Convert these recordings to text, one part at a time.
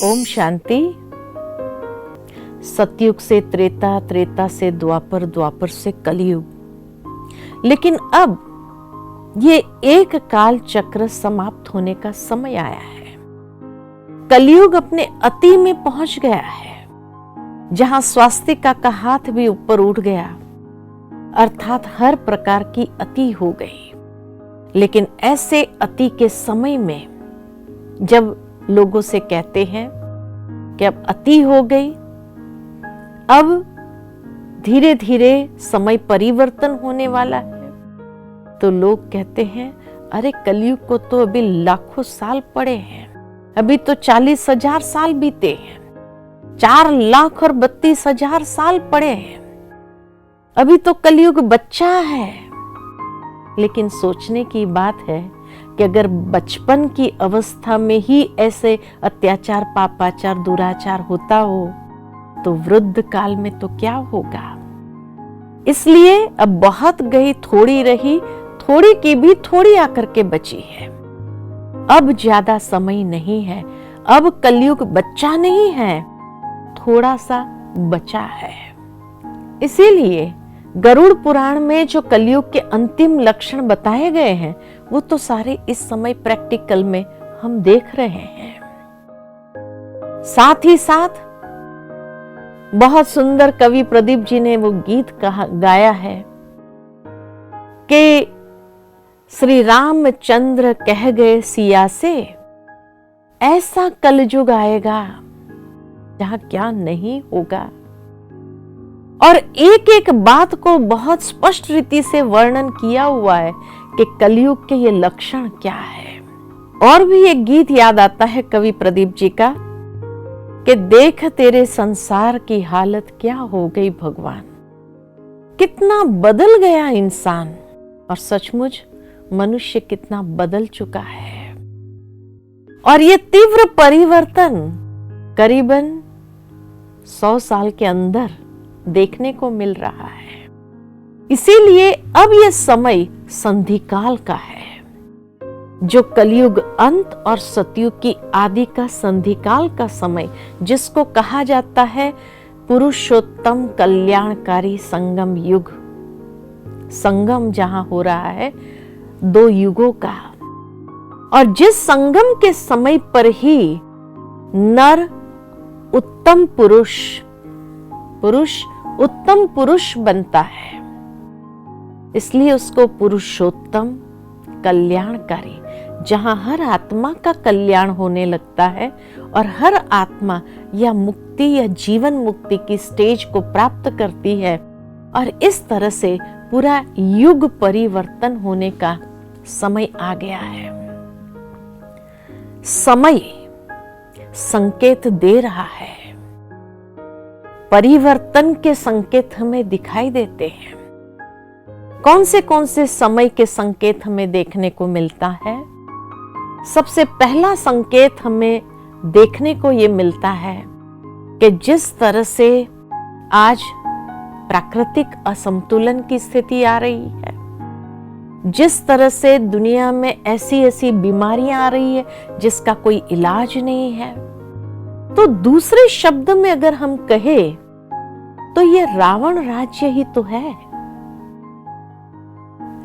ओम शांति। सतयुग से त्रेता, त्रेता से द्वापर, द्वापर से कलयुग। लेकिन अब ये एक काल चक्र समाप्त होने का समय आया है। कलयुग अपने अति में पहुंच गया है, जहां स्वास्तिका का हाथ भी ऊपर उठ गया, अर्थात हर प्रकार की अति हो गई। लेकिन ऐसे अति के समय में जब लोगों से कहते हैं कि अब अति हो गई, अब धीरे धीरे समय परिवर्तन होने वाला है, तो लोग कहते हैं अरे कलयुग को तो अभी लाखों साल पड़े हैं, अभी तो 40,000 साल बीते हैं, 4,32,000 साल पड़े हैं, अभी तो कलयुग बच्चा है। लेकिन सोचने की बात है कि अगर बचपन की अवस्था में ही ऐसे अत्याचार, पापाचार, दुराचार होता हो तो वृद्ध काल में तो क्या होगा। इसलिए अब बहुत गई थोड़ी रही, थोड़ी की भी थोड़ी आकर के बची है। अब ज्यादा समय नहीं है, अब कलयुग बच्चा नहीं है, थोड़ा सा बचा है। इसीलिए गरुड़ पुराण में जो कलयुग के अंतिम लक्षण बताए गए हैं वो तो सारे इस समय प्रैक्टिकल में हम देख रहे हैं। साथ ही साथ बहुत सुंदर कवि प्रदीप जी ने वो गीत गाया है कि श्री रामचंद्र कह गए सिया से, ऐसा कलयुग आएगा जहां क्या नहीं होगा। और एक एक बात को बहुत स्पष्ट रीति से वर्णन किया हुआ है कि कलयुग के ये लक्षण क्या है। और भी एक गीत याद आता है कवि प्रदीप जी का कि देख तेरे संसार की हालत क्या हो गई भगवान, कितना बदल गया इंसान। और सचमुच मनुष्य कितना बदल चुका है। और ये तीव्र परिवर्तन करीबन 100 साल के अंदर देखने को मिल रहा है। इसीलिए अब यह समय संधिकाल का है, जो कलयुग अंत और सतयुग की आदि का संधिकाल का समय, जिसको कहा जाता है पुरुषोत्तम कल्याणकारी संगम युग। संगम जहां हो रहा है दो युगों का, और जिस संगम के समय पर ही नर उत्तम पुरुष उत्तम पुरुष बनता है, इसलिए उसको पुरुषोत्तम कल्याणकारी, जहां हर आत्मा का कल्याण होने लगता है और हर आत्मा या मुक्ति या जीवन मुक्ति की स्टेज को प्राप्त करती है। और इस तरह से पूरा युग परिवर्तन होने का समय आ गया है। समय संकेत दे रहा है, परिवर्तन के संकेत हमें दिखाई देते हैं। कौन से समय के संकेत हमें देखने को मिलता है? सबसे पहला संकेत हमें देखने को यह मिलता है कि जिस तरह से आज प्राकृतिक असंतुलन की स्थिति आ रही है, जिस तरह से दुनिया में ऐसी बीमारियां आ रही है जिसका कोई इलाज नहीं है, तो दूसरे शब्द में अगर हम कहें तो ये रावण राज्य ही तो है।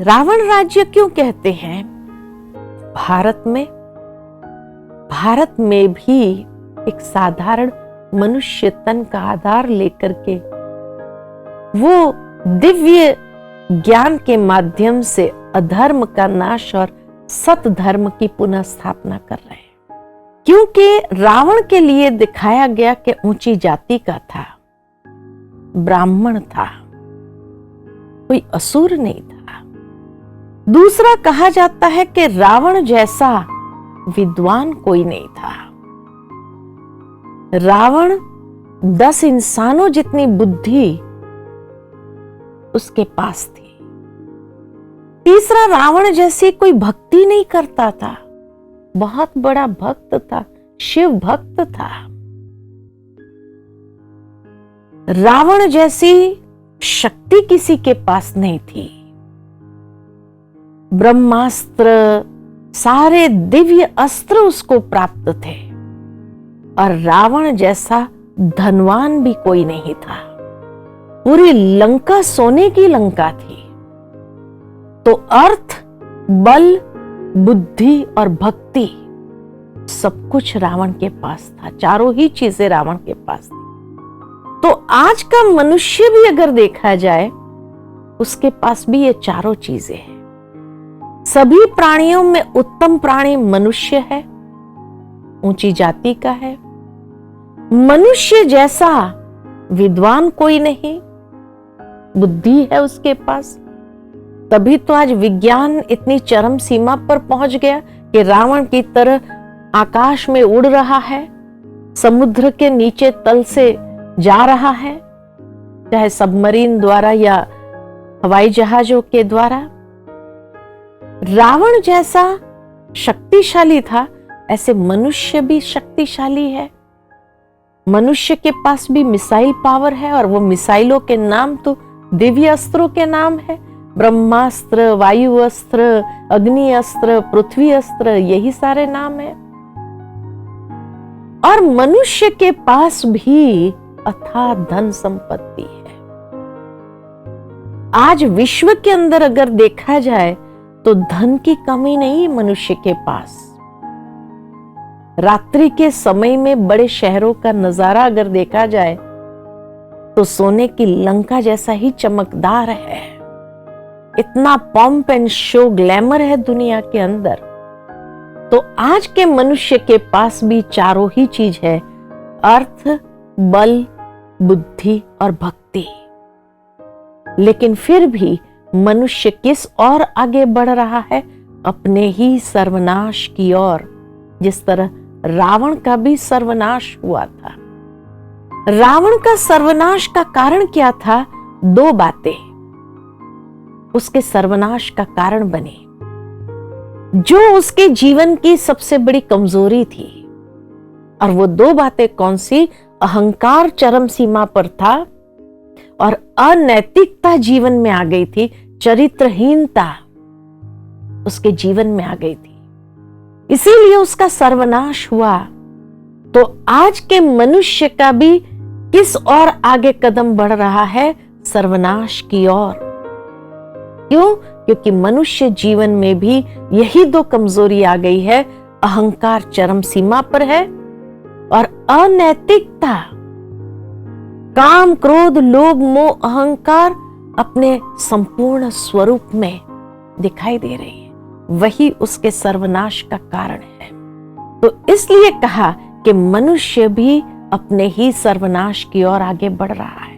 रावण राज्य क्यों कहते हैं? भारत में भी एक साधारण मनुष्य तन का आधार लेकर के वो दिव्य ज्ञान के माध्यम से अधर्म का नाश और सत धर्म की पुनः स्थापना कर रहे हैं। क्योंकि रावण के लिए दिखाया गया कि ऊंची जाति का था, ब्राह्मण था, कोई असुर नहीं था। दूसरा कहा जाता है कि रावण जैसा विद्वान कोई नहीं था। रावण 10 इंसानों जितनी बुद्धि उसके पास थी। तीसरा, रावण जैसी कोई भक्ति नहीं करता था, बहुत बड़ा भक्त था, शिव भक्त था। रावण जैसी शक्ति किसी के पास नहीं थी। ब्रह्मास्त्र, सारे दिव्य अस्त्र उसको प्राप्त थे, और रावण जैसा धनवान भी कोई नहीं था। पूरी लंका सोने की लंका थी। तो अर्थ, बल, बुद्धि और भक्ति सब कुछ रावण के पास था। चारों ही चीजें रावण के पास थी। तो आज का मनुष्य भी अगर देखा जाए, उसके पास भी ये चारों चीजें हैं। सभी प्राणियों में उत्तम प्राणी मनुष्य है, ऊंची जाति का है। मनुष्य जैसा विद्वान कोई नहीं, बुद्धि है उसके पास। तभी तो आज विज्ञान इतनी चरम सीमा पर पहुंच गया कि रावण की तरह आकाश में उड़ रहा है, समुद्र के नीचे तल से जा रहा है, चाहे सबमरीन द्वारा या हवाई जहाजों के द्वारा। रावण जैसा शक्तिशाली था, ऐसे मनुष्य भी शक्तिशाली है। मनुष्य के पास भी मिसाइल पावर है, और वो मिसाइलों के नाम तो दिव्य अस्त्रों के नाम है। ब्रह्मास्त्र, वायु अस्त्र, अग्नि अस्त्र, पृथ्वी अस्त्र, यही सारे नाम है। और मनुष्य के पास भी अथाह धन संपत्ति है। आज विश्व के अंदर अगर देखा जाए तो धन की कमी नहीं मनुष्य के पास। रात्रि के समय में बड़े शहरों का नजारा अगर देखा जाए तो सोने की लंका जैसा ही चमकदार है। इतना पॉम्प एंड शो, ग्लैमर है दुनिया के अंदर। तो आज के मनुष्य के पास भी चारों ही चीज है, अर्थ, बल, बुद्धि और भक्ति। लेकिन फिर भी मनुष्य किस ओर आगे बढ़ रहा है? अपने ही सर्वनाश की ओर। जिस तरह रावण का भी सर्वनाश हुआ था। रावण का सर्वनाश का कारण क्या था? दो बातें उसके सर्वनाश का कारण बने, जो उसके जीवन की सबसे बड़ी कमजोरी थी। और वो दो बातें कौन सी? अहंकार चरम सीमा पर था और अनैतिकता जीवन में आ गई थी, चरित्रहीनता उसके जीवन में आ गई थी, इसीलिए उसका सर्वनाश हुआ। तो आज के मनुष्य का भी किस ओर आगे कदम बढ़ रहा है? सर्वनाश की ओर। क्यों? क्योंकि मनुष्य जीवन में भी यही दो कमजोरी आ गई है। अहंकार चरम सीमा पर है और अनैतिकता, काम, क्रोध, लोभ, मोह, अहंकार अपने संपूर्ण स्वरूप में दिखाई दे रही है। वही उसके सर्वनाश का कारण है। तो इसलिए कहा कि मनुष्य भी अपने ही सर्वनाश की ओर आगे बढ़ रहा है।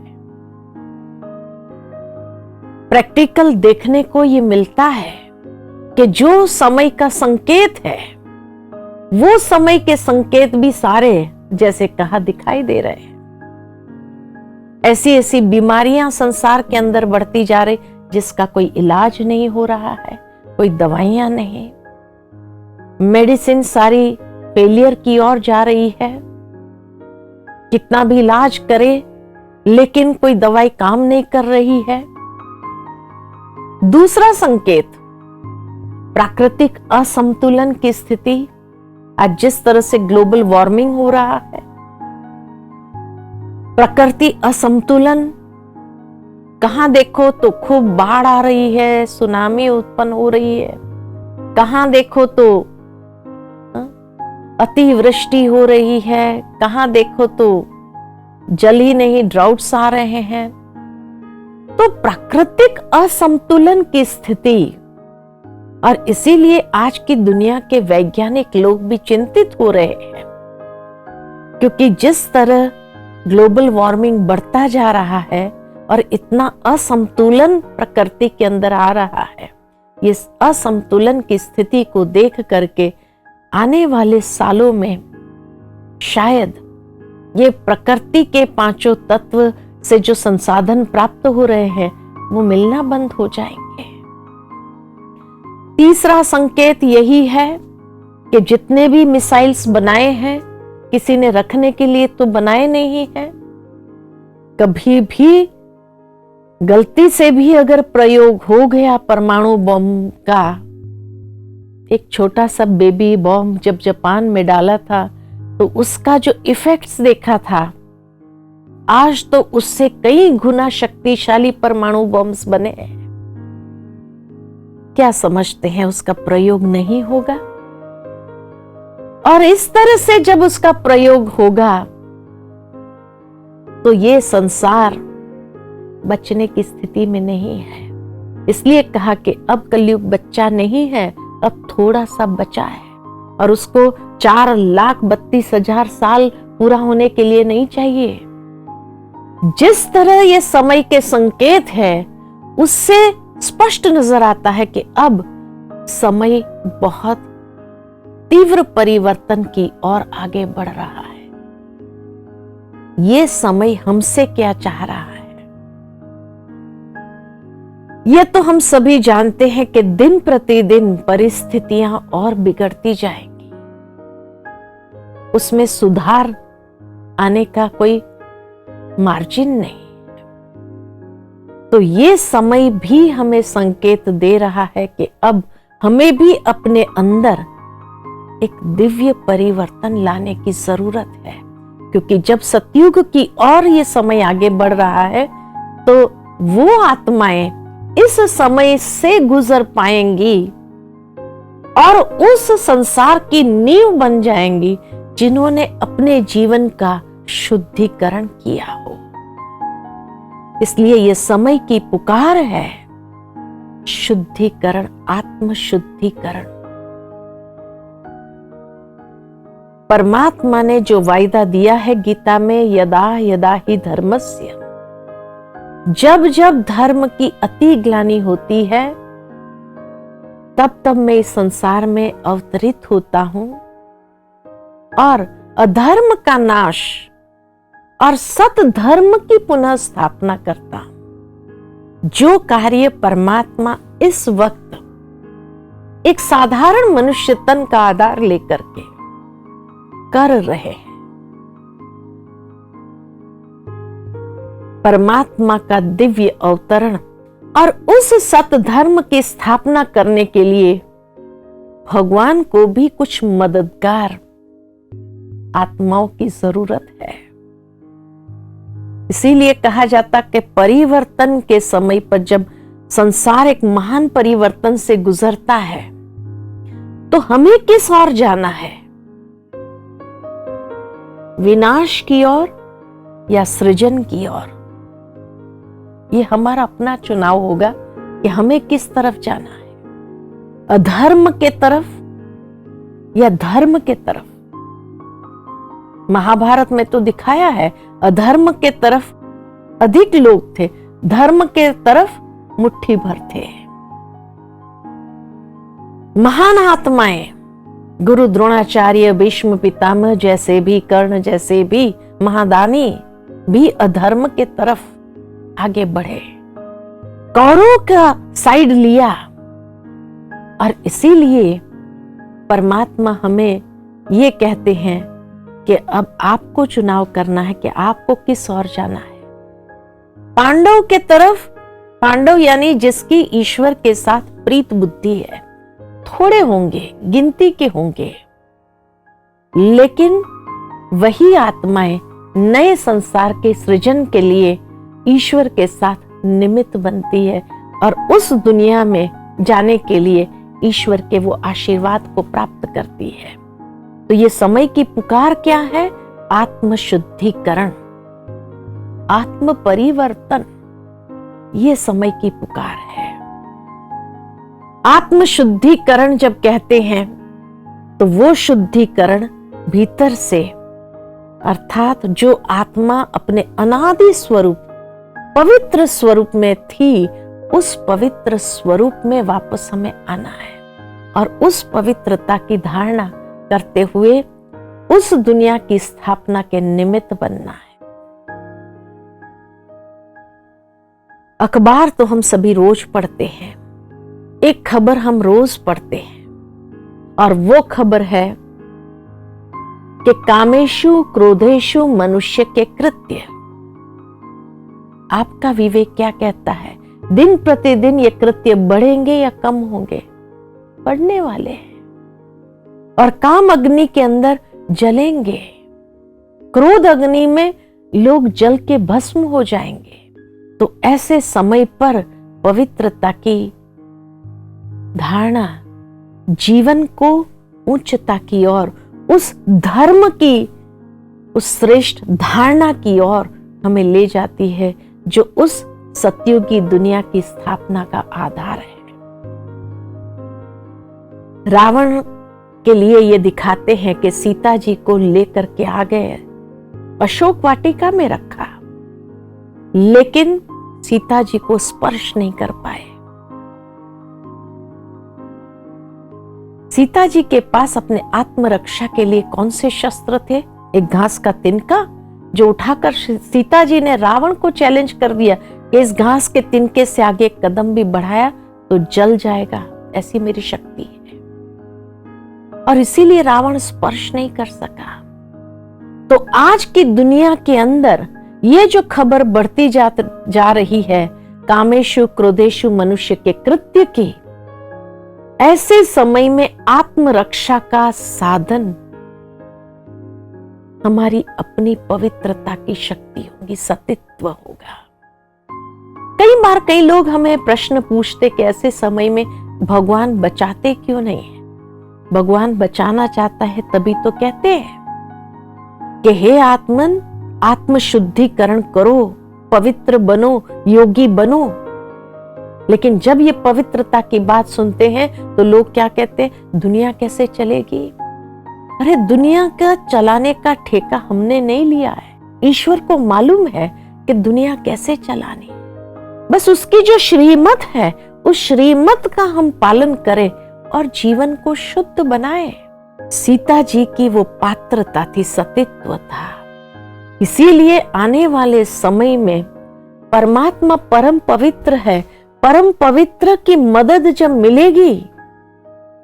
प्रैक्टिकल देखने को ये मिलता है कि जो समय का संकेत है, वो समय के संकेत भी सारे जैसे कहा दिखाई दे रहे हैं। ऐसी ऐसी बीमारियां संसार के अंदर बढ़ती जा रही, जिसका कोई इलाज नहीं हो रहा है, कोई दवाइयां नहीं। मेडिसिन सारी फेलियर की ओर जा रही है। कितना भी इलाज करे, लेकिन कोई दवाई काम नहीं कर रही है। दूसरा संकेत, प्राकृतिक असंतुलन की स्थिति। आज जिस तरह से ग्लोबल वार्मिंग हो रहा है, प्रकृति असंतुलन, कहां देखो तो खूब बाढ़ आ रही है, सुनामी उत्पन्न हो रही है, कहां देखो तो अतिवृष्टि हो रही है, कहां देखो तो जल ही नहीं, ड्राउट्स आ रहे हैं। तो प्राकृतिक असंतुलन की स्थिति, और इसीलिए आज की दुनिया के वैज्ञानिक लोग भी चिंतित हो रहे हैं, क्योंकि जिस तरह ग्लोबल वार्मिंग बढ़ता जा रहा है और इतना असंतुलन प्रकृति के अंदर आ रहा है, इस असंतुलन की स्थिति को देख करके आने वाले सालों में शायद ये प्रकृति के पांचों तत्व से जो संसाधन प्राप्त हो रहे हैं, वो मिलना बंद हो जाएंगे। तीसरा संकेत यही है कि जितने भी मिसाइल्स बनाए हैं, किसी ने रखने के लिए तो बनाए नहीं है। कभी भी गलती से भी अगर प्रयोग हो गया परमाणु बम का, एक छोटा सा बेबी बॉम्ब जब जापान में डाला था, तो उसका जो इफेक्ट्स देखा था, आज तो उससे कई गुना शक्तिशाली परमाणु बॉम्ब्स बने हैं। क्या समझते हैं उसका प्रयोग नहीं होगा? और इस तरह से जब उसका प्रयोग होगा तो ये संसार बचने की स्थिति में नहीं है। इसलिए कहा कि अब कलयुग बच्चा नहीं है, अब थोड़ा सा बचा है, और उसको 4,32,000 साल पूरा होने के लिए नहीं चाहिए। जिस तरह ये समय के संकेत है उससे स्पष्ट नजर आता है कि अब समय बहुत तीव्र परिवर्तन की ओर आगे बढ़ रहा है। ये समय हमसे क्या चाह रहा है? ये तो हम सभी जानते हैं कि दिन प्रतिदिन परिस्थितियां और बिगड़ती जाएंगी, उसमें सुधार आने का कोई मार्जिन नहीं। तो ये समय भी हमें संकेत दे रहा है कि अब हमें भी अपने अंदर एक दिव्य परिवर्तन लाने की जरूरत है, क्योंकि जब सतयुग की ओर ये समय आगे बढ़ रहा है तो वो आत्माएं इस समय से गुजर पाएंगी और उस संसार की नींव बन जाएंगी जिन्होंने अपने जीवन का शुद्धिकरण किया हो। इसलिए यह समय की पुकार है, शुद्धिकरण, आत्मशुद्धिकरण। परमात्मा ने जो वायदा दिया है गीता में, यदा यदा ही धर्मस्य, जब जब धर्म की अति ग्लानि होती है तब तब मैं इस संसार में अवतरित होता हूं और अधर्म का नाश और सत धर्म की पुनः स्थापना करता हूं। जो कार्य परमात्मा इस वक्त एक साधारण मनुष्य तन का आधार लेकर के कर रहे हैं, परमात्मा का दिव्य अवतरण और उस सत धर्म की स्थापना करने के लिए भगवान को भी कुछ मददगार आत्माओं की जरूरत है। इसीलिए कहा जाता कि परिवर्तन के समय पर जब संसार एक महान परिवर्तन से गुजरता है तो हमें किस ओर जाना है? विनाश की ओर या सृजन की ओर? ये हमारा अपना चुनाव होगा कि हमें किस तरफ जाना है, अधर्म के तरफ या धर्म के तरफ। महाभारत में तो दिखाया है अधर्म के तरफ अधिक लोग थे, धर्म के तरफ मुट्ठी भर थे। महान आत्माएं गुरु द्रोणाचार्य, भीष्म पितामह जैसे भी, कर्ण जैसे भी महादानी भी अधर्म के तरफ आगे बढ़े, कौरवों का साइड लिया। और इसीलिए परमात्मा हमें ये कहते हैं कि अब आपको चुनाव करना है कि आपको किस ओर जाना है। पांडव के तरफ, पांडव यानी जिसकी ईश्वर के साथ प्रीत बुद्धि है, थोड़े होंगे, गिनती के होंगे, लेकिन वही आत्माएं नए संसार के सृजन के लिए ईश्वर के साथ निमित्त बनती है और उस दुनिया में जाने के लिए ईश्वर के वो आशीर्वाद को प्राप्त करती है। तो ये समय की पुकार क्या है? आत्मशुद्धिकरण, आत्म परिवर्तन, ये समय की पुकार है। आत्मशुद्धिकरण जब कहते हैं तो वो शुद्धिकरण भीतर से, अर्थात जो आत्मा अपने अनादि स्वरूप पवित्र स्वरूप में थी, उस पवित्र स्वरूप में वापस हमें आना है और उस पवित्रता की धारणा करते हुए उस दुनिया की स्थापना के निमित्त बनना है। अखबार तो हम सभी रोज पढ़ते हैं, एक खबर हम रोज पढ़ते हैं और वो खबर है कि कामेशु क्रोधेशु मनुष्य के कृत्य। आपका विवेक क्या कहता है? दिन प्रतिदिन ये कृत्य बढ़ेंगे या कम होंगे? बढ़ने वाले हैं। और काम अग्नि के अंदर जलेंगे, क्रोध अग्नि में लोग जल के भस्म हो जाएंगे। तो ऐसे समय पर पवित्रता की धारणा जीवन को उच्चता की ओर, उस धर्म की, उस श्रेष्ठ धारणा की ओर हमें ले जाती है जो उस सतयुगी दुनिया की स्थापना का आधार है। रावण के लिए ये दिखाते हैं कि सीता जी को लेकर के आ गए, अशोक वाटिका में रखा, लेकिन सीता जी को स्पर्श नहीं कर पाए। सीता जी के पास अपने आत्मरक्षा के लिए कौन से शस्त्र थे? एक घास का तिनका जो उठाकर सीता जी ने रावण को चैलेंज कर दिया कि इस घास के तिनके से आगे एक कदम भी बढ़ाया तो जल जाएगा, ऐसी मेरी शक्ति है। और इसीलिए रावण स्पर्श नहीं कर सका। तो आज की दुनिया के अंदर ये जो खबर बढ़ती जा रही है कामेशु क्रोधेशु मनुष्य के कृत्य की, ऐसे समय में आत्मरक्षा का साधन हमारी अपनी पवित्रता की शक्ति होगी, सतीत्व होगा। कई बार कई लोग हमें प्रश्न पूछते कि ऐसे समय में भगवान बचाते क्यों नहीं है? भगवान बचाना चाहता है तभी तो कहते हैं कि हे आत्मन, आत्मशुद्धिकरण करो, पवित्र बनो, योगी बनो। लेकिन जब ये पवित्रता की बात सुनते हैं तो लोग क्या कहते हैं? दुनिया कैसे चलेगी? अरे दुनिया का चलाने का ठेका हमने नहीं लिया है। ईश्वर को मालूम है कि दुनिया कैसे चलानी। बस उसकी जो श्रीमत है उस श्रीमत का हम पालन करें और जीवन को शुद्ध बनाएं। सीता जी की वो पात्रता थी, सतीत्व था। इसीलिए आने वाले समय में परमात्मा परम पवित्र है। परम पवित्र की मदद जब मिलेगी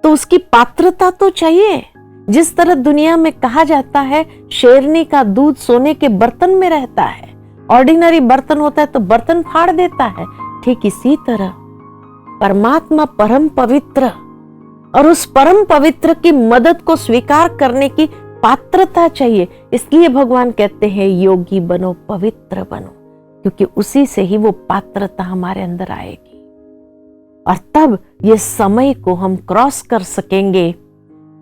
तो उसकी पात्रता तो चाहिए। जिस तरह दुनिया में कहा जाता है शेरनी का दूध सोने के बर्तन में रहता है, ऑर्डिनरी बर्तन होता है तो बर्तन फाड़ देता है, ठीक इसी तरह परमात्मा परम पवित्र और उस परम पवित्र की मदद को स्वीकार करने की पात्रता चाहिए। इसलिए भगवान कहते हैं योगी बनो, पवित्र बनो, क्योंकि उसी से ही वो पात्रता हमारे अंदर आएगी और तब ये समय को हम क्रॉस कर सकेंगे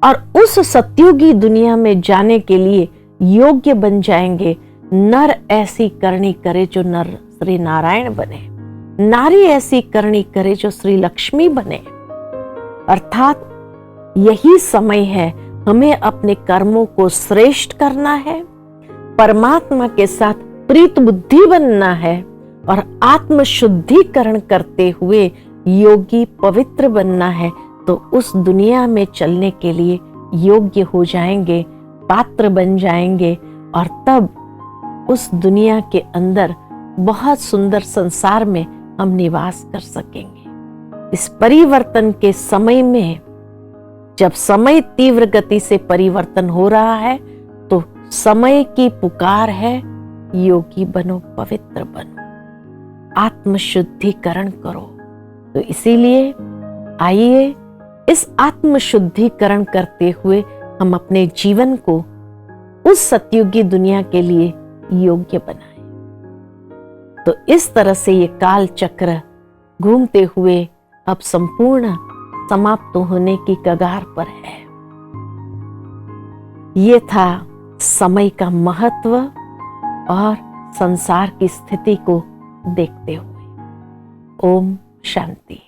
और उस सतयुगी दुनिया में जाने के लिए योग्य बन जाएंगे। नर ऐसी करनी करे जो नर श्री नारायण बने, नारी ऐसी करनी करे जो श्री लक्ष्मी बने। अर्थात यही समय है हमें अपने कर्मों को श्रेष्ठ करना है, परमात्मा के साथ प्रीत बुद्धि बनना है और आत्मशुद्धिकरण करते हुए योगी पवित्र बनना है। तो उस दुनिया में चलने के लिए योग्य हो जाएंगे, पात्र बन जाएंगे और तब उस दुनिया के अंदर बहुत सुंदर संसार में हम निवास कर सकेंगे। इस परिवर्तन के समय में जब समय तीव्र गति से परिवर्तन हो रहा है तो समय की पुकार है योगी बनो, पवित्र बनो, आत्मशुद्धिकरण करो। तो इसीलिए आइए इस आत्मशुद्धिकरण करते हुए हम अपने जीवन को उस सतयुगी दुनिया के लिए योग्य बनाएं। तो इस तरह से ये काल चक्र घूमते हुए अब संपूर्ण समाप्त होने की कगार पर है। ये था समय का महत्व और संसार की स्थिति को देखते हुए। ओम शांति।